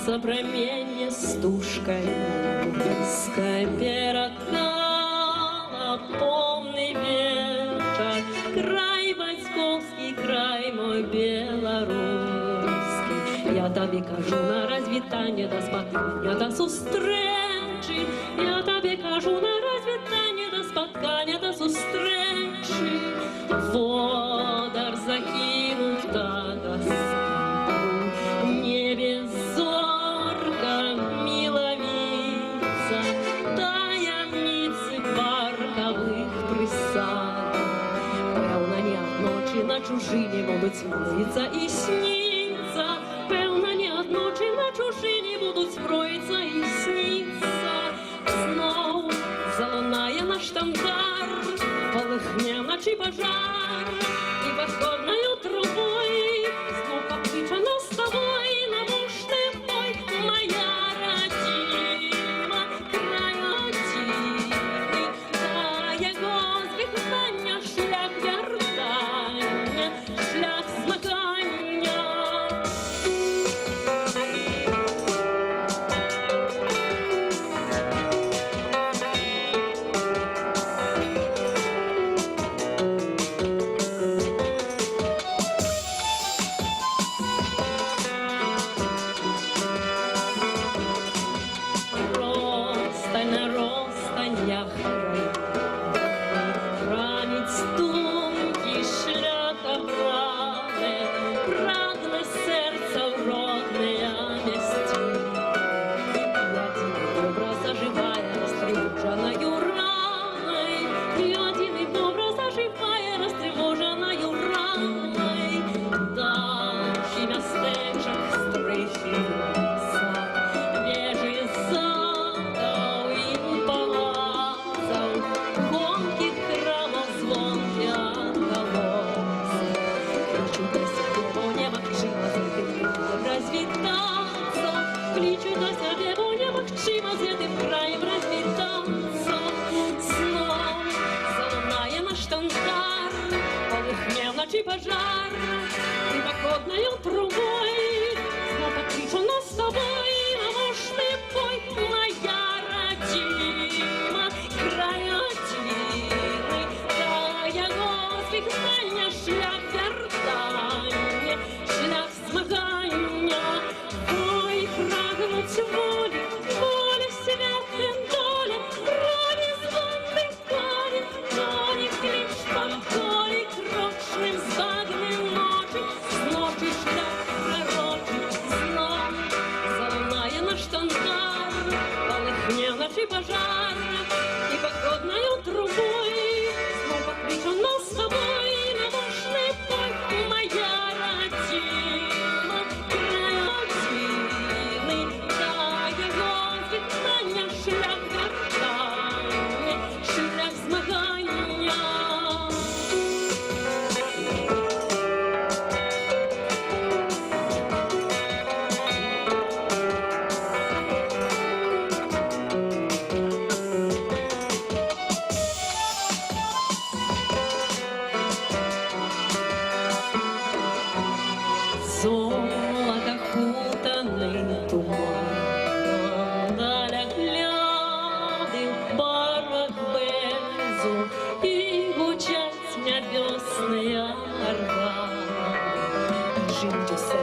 Льется промень стужкой, скоперокала помный вечер, край Васьковский, край мой белорусский. Я тобі кажу на розвітання до споткання до зустрічі, я тобі кажу на розвітання до споткання до зустрічі. Водар закинув та доска, небе зорка миловица, таємниці паркових присад. Певно, не от ночи на чужині, мабуть, сміється і сниться. Певно, не от ночи на чужині будуть строїться і сниться. Знов залунає наш штандар, полыхне ночи пожар, и походною трубой знов покличе нас з тобой на мушний бой. Моя родима, край родимый, та його звикнення, шлях вертання, шлях змагання. Я ранить стунки шлях обраны, прагне сердце в родные места. Ядиный образ оживая, растревоженою раной, ядиный образ оживая, растревоженою раной. Дальше местечек стрыщется, вежи задал им палацов, гонких храмов звонки отголосы. Кличу до себе, бо небо хчимо з этим краем развітаться, кличу до себе, бо небо хчимо з этим краем развітаться. Знов залунає наш штандар, полыхне вночі пожар, і походною трубой знов покличу нас з тобой на мощный бой. Моя родима, край родимый, та його звикнення, шлях вертання, шлях змагання. Ой, прагнуть волі, волі святим долі, волі звонних долі, долі кліпшпам, долі крочним збагним ночі, з ночі шлях пророчий. Знов залунає наш штандар, полыхне вночі пожар, і походною трубой знов покличу нас з тобой на мощний бой. Моя родима, край родимый, та його звикнення, шлях вертання, шлях змагання. Золото хутаний туман, даля гляди в барах безу, і гучать небесные органи. Жить усе